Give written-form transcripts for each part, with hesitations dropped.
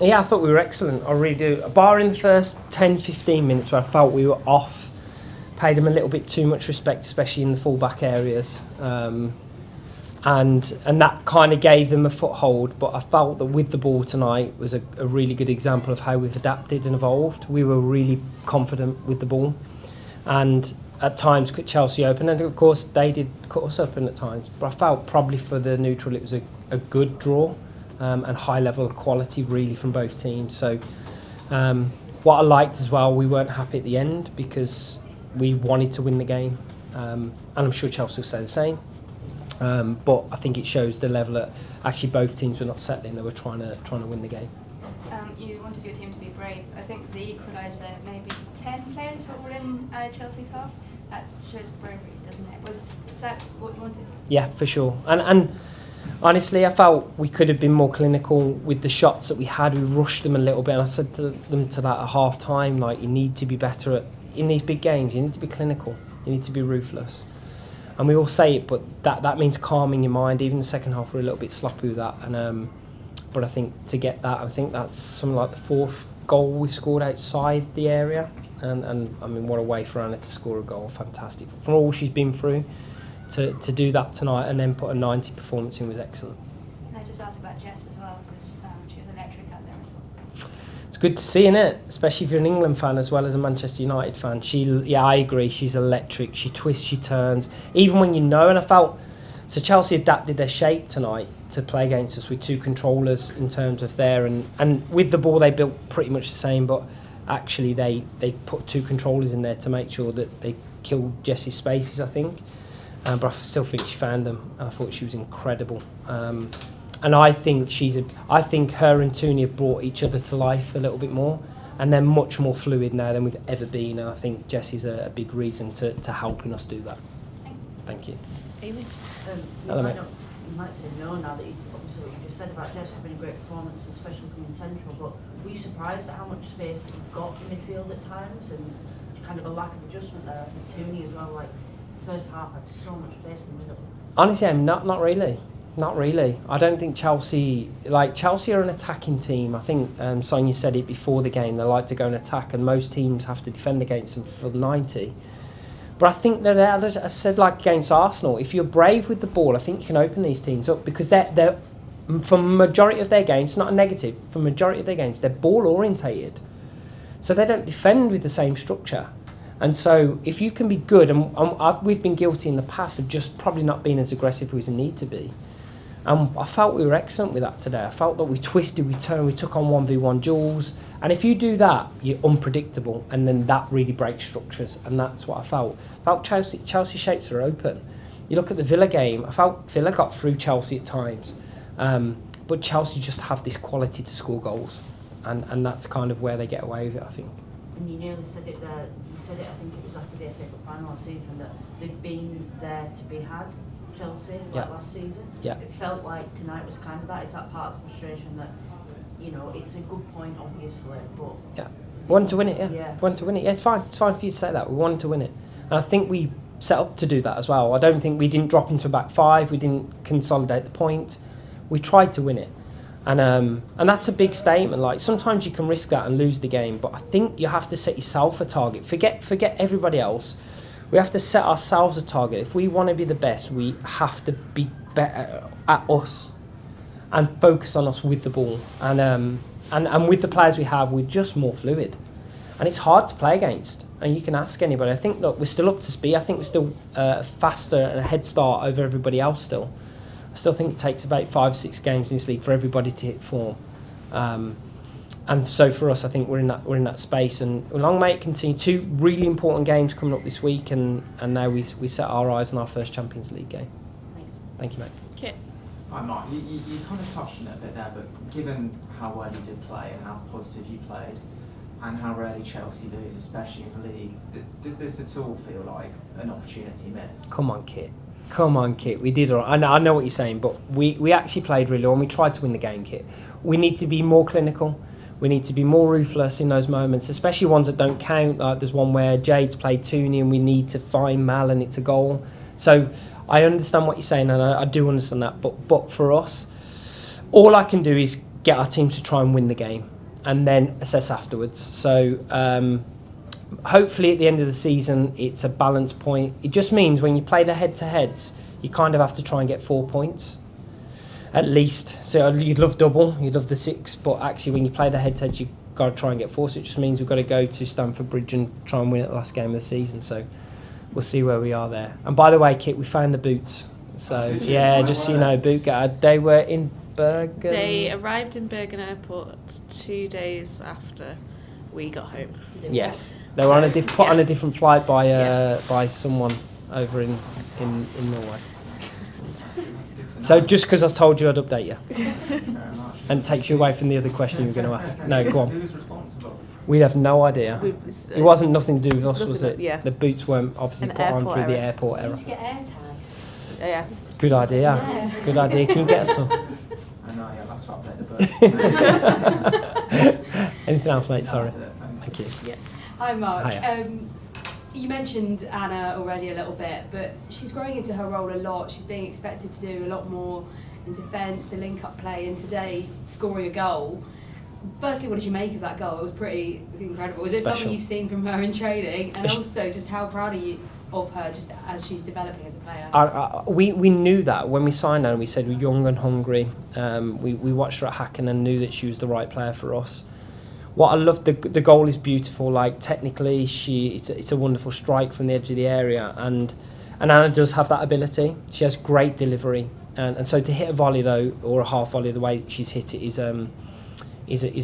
Yeah, I thought we were excellent. I really do. Barring the first 10-15 minutes where I felt we were off, paid them a little bit too much respect, especially in the full-back areas. And that kind of gave them a foothold. But I felt that with the ball tonight was a really good example of how we've adapted and evolved. We were really confident with the ball. And at times cut Chelsea open. And of course, they did cut us open at times. But I felt probably for the neutral it was a good draw. And high level of quality really from both teams. So what I liked as well, we weren't happy at the end because we wanted to win the game, and I'm sure Chelsea will say the same. But I think it shows the level that actually both teams were not settling; they were trying to win the game. You wanted your team to be brave. I think the equaliser, maybe 10 players were all in Chelsea's half. That shows bravery, doesn't it? Was that what you wanted? Yeah, for sure. And honestly, I felt we could have been more clinical with the shots that we had. We rushed them a little bit, and I said to them at half time, like, you need to be better in these big games. You need to be clinical. You need to be ruthless. And we all say it, but that means calming your mind. Even the second half, we're a little bit sloppy with that. And but I think to get that, I think that's something like the fourth goal we've scored outside the area. And I mean, what a way for Anna to score a goal. Fantastic. For all she's been through, to do that tonight and then put a 90 performance in was excellent. And I just asked about Jess as well, because she was electric out there as well. It's good to see, innit? Especially if you're an England fan as well as a Manchester United fan. I agree, she's electric. She twists, she turns. Even when and I felt, so Chelsea adapted their shape tonight to play against us with two controllers in terms of there, and with the ball they built pretty much the same, but actually they put two controllers in there to make sure that they killed Jessie's spaces, I think. But I still think she found them. I thought she was incredible. And I think I think her and Tooney have brought each other to life a little bit more, and they're much more fluid now than we've ever been. And I think Jessie's a big reason to helping us do that. Thank you. Amy? You might say no now that obviously what you just said about Jess having a great performance, especially coming central, but were you surprised at how much space that you've got in midfield at times and kind of a lack of adjustment there? I think Tooney as well, like first half had so much space in the middle. Honestly, I'm not really. Not really. I don't think Chelsea are an attacking team. I think Sonia said it before the game. They like to go and attack, and most teams have to defend against them for 90. But I think that, as I said, like against Arsenal, if you're brave with the ball, I think you can open these teams up because they're for majority of their games, not a negative, for majority of their games, they're ball orientated. So they don't defend with the same structure. And so if you can be good, and we've been guilty in the past of just probably not being as aggressive as we need to be. And I felt we were excellent with that today. I felt that we twisted, we turned, we took on 1v1 duels. And if you do that, you're unpredictable. And then that really breaks structures. And that's what I felt. I felt Chelsea shapes are open. You look at the Villa game, I felt Villa got through Chelsea at times. But Chelsea just have this quality to score goals. And that's kind of where they get away with it, I think. And you nearly said it there. You said it, I think it was after the FA Cup final last season, that they've been there to be had, Chelsea, last season. Yeah. It felt like tonight was kind of that. Is that part of the frustration that, it's a good point, obviously, but... Yeah. We wanted to win it, yeah. We wanted to win it. Yeah, it's fine. It's fine for you to say that. We wanted to win it. And I think we set up to do that as well. I don't think we didn't drop into a back five. We didn't consolidate the point. We tried to win it. And that's a big statement. Like, sometimes you can risk that and lose the game, but I think you have to set yourself a target. Forget everybody else. We have to set ourselves a target. If we want to be the best, we have to be better at us and focus on us with the ball. And with the players we have, we're just more fluid. And it's hard to play against. And you can ask anybody. I think, look, we're still up to speed. I think we're still faster and a head start over everybody else still. I still think it takes about 5-6 games in this league for everybody to hit form, and so for us, I think we're in that space. And long may it continue. 2 really important games coming up this week, and now we set our eyes on our first Champions League game. Thank you, mate. Kit. Hi, Mark. You kind of touched on it a bit there, but given how well you did play and how positive you played, and how rarely Chelsea lose, especially in the league, does this at all feel like an opportunity missed? Come on, Kit. We did all right. I know what you're saying, but we actually played really well and we tried to win the game, Kit. We need to be more clinical. We need to be more ruthless in those moments, especially ones that don't count. Like there's one where Jade's played Tooney and we need to find Mal and it's a goal. So I understand what you're saying and I do understand that. But for us, all I can do is get our team to try and win the game, and then assess afterwards. So hopefully at the end of the season, it's a balance point. It just means when you play the head-to-heads, you kind of have to try and get 4 points, at least. So you'd love double, you'd love the 6, but actually when you play the head-to-heads, you've got to try and get 4. So it just means we've got to go to Stamford Bridge and try and win it the last game of the season. So we'll see where we are there. And by the way, Kit, we found the boots. So yeah, just so you know, they were in Bergen. They arrived in Bergen Airport 2 days after we got home. Yes, they were on put on a different flight by someone over in Norway. So just because I told you, I'd update you, and it takes you away from the other question you were going to ask. No, go on. Who was responsible? We have no idea. It wasn't nothing to do with us, was it? Yeah. The boots weren't obviously An put on airport through the error. airport We error. need to get air tags. Yeah. Good idea. Yeah. Good idea. Can you get us some? I know, yeah, I'll have to update the book. Anything else, mate? Sorry. That's it, thanks. Thank you. Hi, Mark. Hiya. You mentioned Anna already a little bit, but she's growing into her role a lot. She's being expected to do a lot more in defence, the link-up play, and today scoring a goal. Firstly, what did you make of that goal? It was pretty incredible. Is it Special. something you've seen from her in training? And Is she- also, just how proud are you of her just as she's developing as a player? We knew that when we signed her. We said we're young and hungry. We watched her at Hacken and knew that she was the right player for us. What I love, the goal is beautiful. Like technically, it's a wonderful strike from the edge of the area, and Anna does have that ability. She has great delivery, and so to hit a volley though, or a half volley, the way she's hit it is a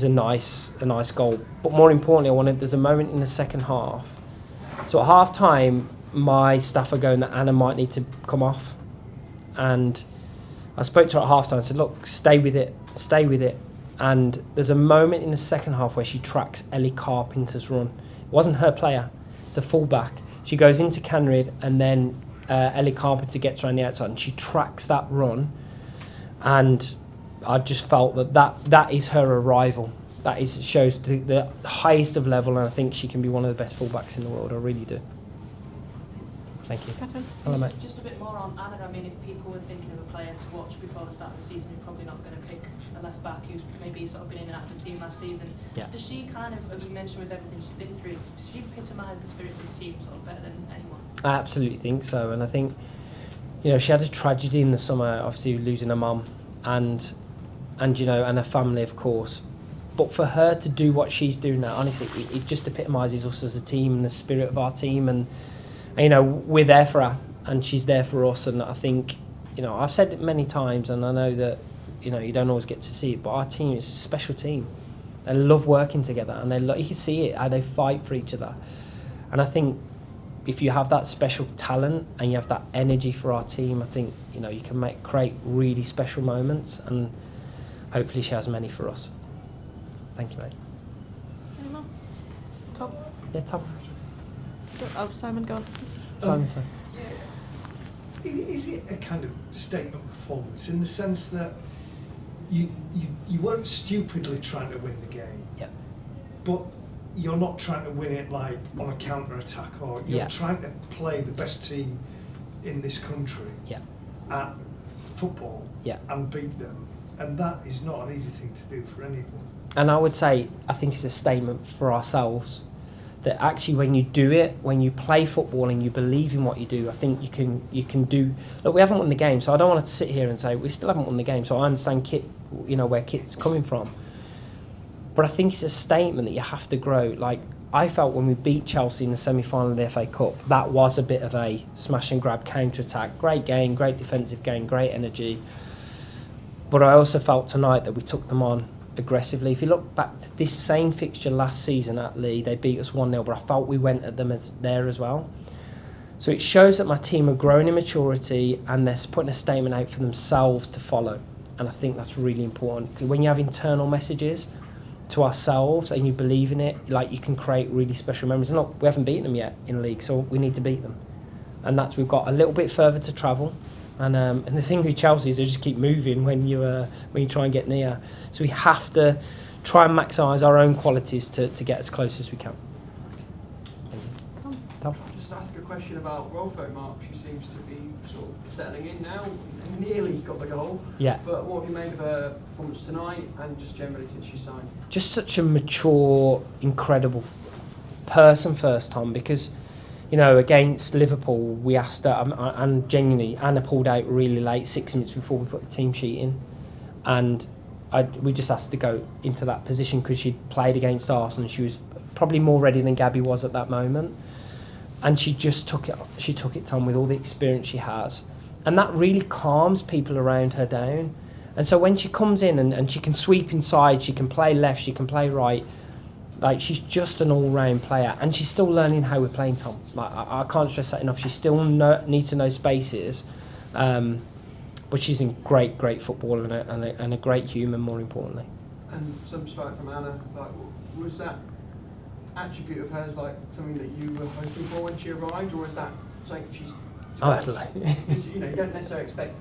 nice goal. But more importantly, there's a moment in the second half. So at half time, my staff are going that Anna might need to come off, and I spoke to her at half time and said, look, stay with it. And there's a moment in the second half where she tracks Ellie Carpenter's run. It wasn't her player, it's a fullback. She goes into Canrid, and then Ellie Carpenter gets her on the outside, and she tracks that run. And I just felt that is her arrival. Shows the highest of level, and I think she can be one of the best fullbacks in the world. I really do. Thank you. Catherine? Hello, mate. Just a bit more on Anna. I mean, if people were thinking of a player to watch before the start of the season, you're probably not going to pick a left back who's maybe sort of been in and out of the team last season. Yeah. Does she kind of, as you mentioned with everything she's been through, does she epitomise the spirit of this team sort of better than anyone? I absolutely think so, and I think, she had a tragedy in the summer, obviously losing her mum, and her family, of course. But for her to do what she's doing now, honestly, it just epitomises us as a team and the spirit of our team, and we're there for her, and she's there for us. And I think, I've said it many times, and I know that, you don't always get to see it, but our team is a special team. They love working together, and you can see it, how they fight for each other. And I think if you have that special talent and you have that energy for our team, I think, you can create really special moments, and hopefully she has many for us. Thank you, mate. Any more? Tom? Yeah, Tom. Oh, Simon, go on. Simon, sorry. Is it a kind of statement performance in the sense that you weren't stupidly trying to win the game, Yeah. but you're not trying to win it like on a counter-attack, or you're trying to play the best team in this country at football and beat them, and that is not an easy thing to do for anyone. And I would say, I think it's a statement for ourselves that actually when you do it, when you play football and you believe in what you do, I think you can do. Look, we haven't won the game, so I don't want to sit here and say we still haven't won the game. So I understand Kit, where Kit's coming from, but I think it's a statement that you have to grow. Like I felt when we beat Chelsea in the semi-final of the FA Cup, that was a bit of a smash and grab counter-attack. Great game, great defensive game, great energy. But I also felt tonight that we took them on aggressively. If you look back to this same fixture last season at Lee, they beat us 1-0, but I felt we went at them there as well. So it shows that my team are growing in maturity, and they're putting a statement out for themselves to follow. And I think that's really important. Because when you have internal messages to ourselves and you believe in it, like you can create really special memories. And look, we haven't beaten them yet in league, so we need to beat them. And we've got a little bit further to travel. And the thing with Chelsea is they just keep moving when you try and get near. So we have to try and maximise our own qualities to get as close as we can. Tom? Tom? Just ask a question about Rolfo, Mark. She seems to be sort of settling in now, nearly got the goal. Yeah. But what have you made of her performance tonight and just generally since she signed? Just such a mature, incredible person first time, because, you know, against Liverpool, we asked her, and genuinely, Anna pulled out really late, 6 minutes before we put the team sheet in. And we just asked her to go into that position because she'd played against Arsenal and she was probably more ready than Gabby was at that moment. And she just took it on with all the experience she has. And that really calms people around her down. And so when she comes in and she can sweep inside, she can play left, she can play right, like, she's just an all-round player. And she's still learning how we're playing, Tom. Like, I can't stress that enough. She still needs to know spaces. But she's a great footballer and a great human, more importantly. And some strike from Anna, like, was that attribute of hers like something that you were hoping for when she arrived, or is that something she's... Oh, absolutely. You know, you don't necessarily expect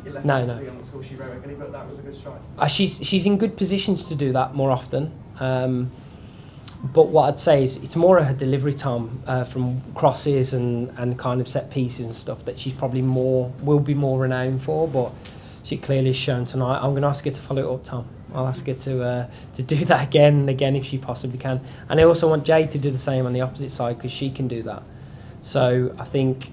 your left No. to be on the score sheet very regularly, but that was a good strike. She's in good positions to do that more often. But what I'd say is it's more of her delivery time from crosses and kind of set pieces and stuff that she's probably will be more renowned for. But she clearly has shown tonight. I'm going to ask her to follow it up, Tom. I'll ask her to do that again and again if she possibly can. And I also want Jade to do the same on the opposite side because she can do that. So I think,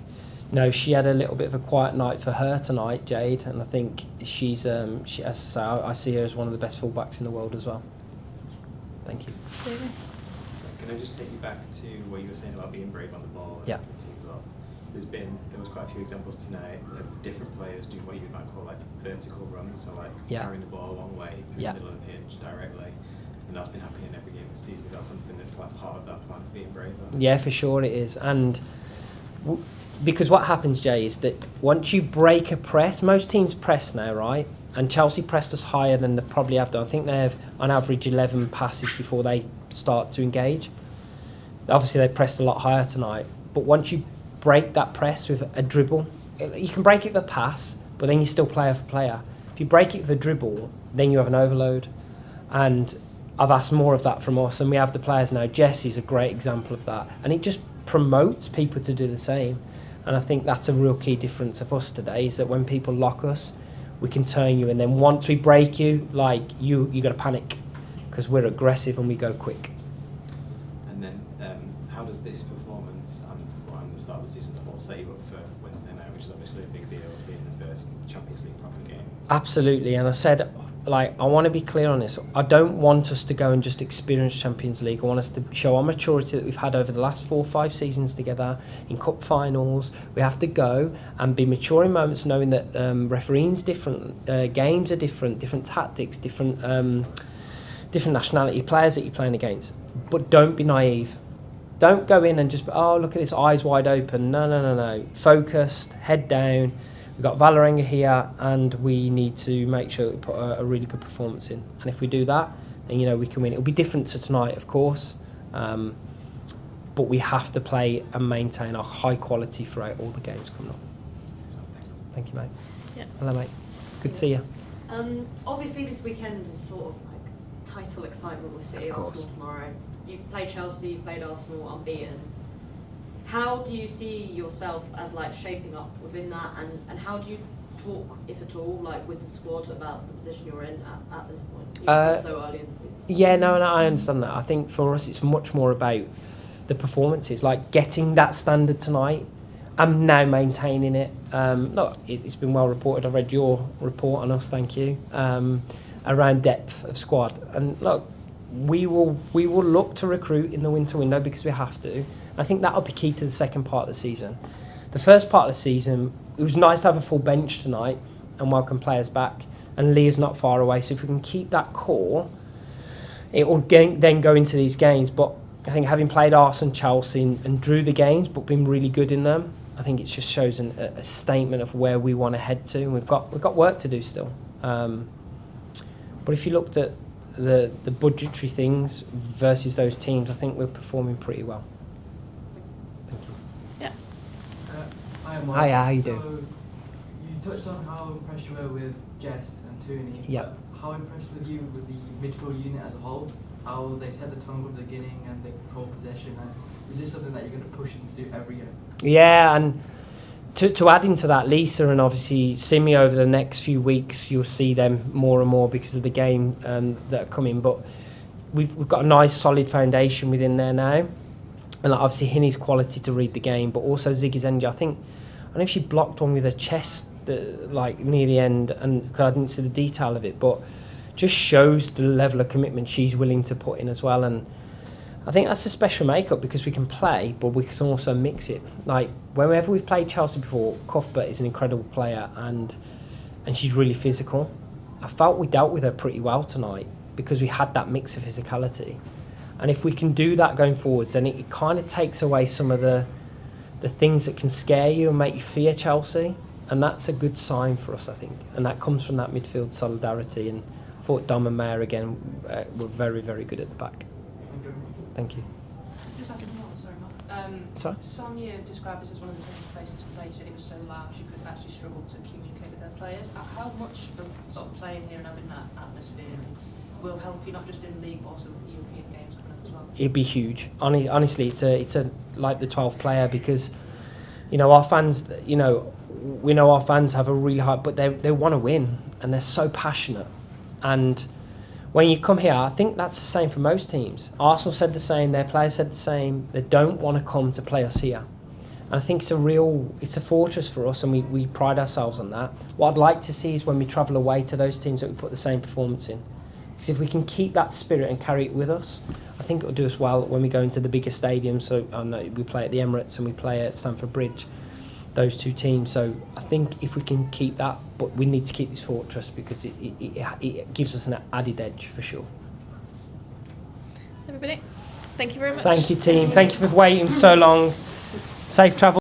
you know, she had a little bit of a quiet night for her tonight, Jade, and I think she's as I say, I see her as one of the best fullbacks in the world as well. Thank you. Can I just take you back to what you were saying about being brave on the ball? Yeah. There was quite a few examples tonight of different players doing what you might call like vertical runs, so like carrying the ball a long way through the middle of the pitch directly, and that's been happening every game this season. Is that something that's like part of that plan of being brave? Yeah, for sure it is, and because what happens, Jay, is that once you break a press, most teams press now, right? And Chelsea pressed us higher than they probably have done. I think they have on average 11 passes before they start to engage. Obviously they pressed a lot higher tonight, but once you break that press with a dribble, you can break it with a pass, but then you still player for player. If you break it with a dribble, then you have an overload. And I've asked more of that from us, and we have the players now. Jessie's a great example of that, and it just promotes people to do the same. And I think that's a real key difference of us today, is that when people lock us, we can turn you, and then once we break you, like you got to panic because we're aggressive and we go quick. And then how does this performance and the start of the season all set you up for Wednesday night, which is obviously a big deal, being the first Champions League proper game? Absolutely, and I said, like, I want to be clear on this. I don't want us to go and just experience Champions League. I want us to show our maturity that we've had over the last 4 or 5 seasons together in cup finals. We have to go and be mature in moments, knowing that refereeing's different, games are different tactics, different nationality players that you're playing against. But don't be naive. Don't go in and just, oh, look at this, eyes wide open. No. Focused, head down. We've got Valerenga here, and we need to make sure we put a really good performance in. And if we do that, then, you know, we can win. It'll be different to tonight, of course, but we have to play and maintain our high quality throughout all the games coming up. Thank you, mate. Yeah. Hello, mate. Good to see you. Obviously, this weekend is sort of like title excitement with City Arsenal tomorrow. You've played Chelsea, you've played Arsenal unbeaten. How do you see yourself as like shaping up within that, and how do you talk, if at all, like with the squad about the position you're in at this point, even so early in the season? Yeah, no, I understand that. I think for us it's much more about the performances, like getting that standard tonight and now maintaining it. Look, it's been well reported. I've read your report on us, thank you, around depth of squad. And look, we will look to recruit in the winter window because we have to. I think that'll be key to the second part of the season. The first part of the season, it was nice to have a full bench tonight and welcome players back. And Leah's not far away, so if we can keep that core, it will then go into these games. But I think having played Arsenal, Chelsea, and drew the games, but been really good in them, I think it just shows a statement of where we want to head to. And we've got work to do still. But if you looked at the budgetary things versus those teams, I think we're performing pretty well. Mark. Hi, how you so doing? You touched on how impressed you were with Jess and Tooney. Yeah. But how impressed with you with the midfield unit as a whole? How they set the tone from the beginning and they control possession, and is this something that you're going to push them to do every year? Yeah, and to add into that, Lisa and obviously Simi over the next few weeks, you'll see them more and more because of the game that are coming. But we've got a nice solid foundation within there now, and like, obviously Hinny's quality to read the game, but also Ziggy's energy. I don't know if she blocked one with her chest like near the end, and cause I didn't see the detail of it, but just shows the level of commitment she's willing to put in as well. And I think that's a special makeup because we can play, but we can also mix it. Like whenever we've played Chelsea before, Cuthbert is an incredible player and she's really physical. I felt we dealt with her pretty well tonight because we had that mix of physicality. And if we can do that going forwards, then it kind of takes away some of the things that can scare you and make you fear Chelsea. And that's a good sign for us, I think. And that comes from that midfield solidarity. And I thought Dom and Mayer, again, were very, very good at the back. Thank you. Just adding more, sorry, Mark. Sorry? Sonia described this as one of the toughest places to play. She said it was so loud she could actually struggle to communicate with her players. How much of sort of playing here and having that atmosphere will help you not just in league but also with the European games coming up as well? It'd be huge. Honestly, it's a like the 12th player because, you know, our fans, you know, we know our fans have a really high, but they want to win and they're so passionate. And when you come here, I think that's the same for most teams. Arsenal said the same, their players said the same. They don't want to come to play us here. And I think it's a fortress for us, and we pride ourselves on that. What I'd like to see is when we travel away to those teams that we put the same performance in. Because if we can keep that spirit and carry it with us, I think it'll do us well when we go into the bigger stadiums. So I know we play at the Emirates and we play at Stamford Bridge, those two teams. So I think if we can keep that, but we need to keep this fortress because it gives us an added edge for sure. Everybody, thank you very much. Thank you, team. Thank you for waiting so long. Safe travel.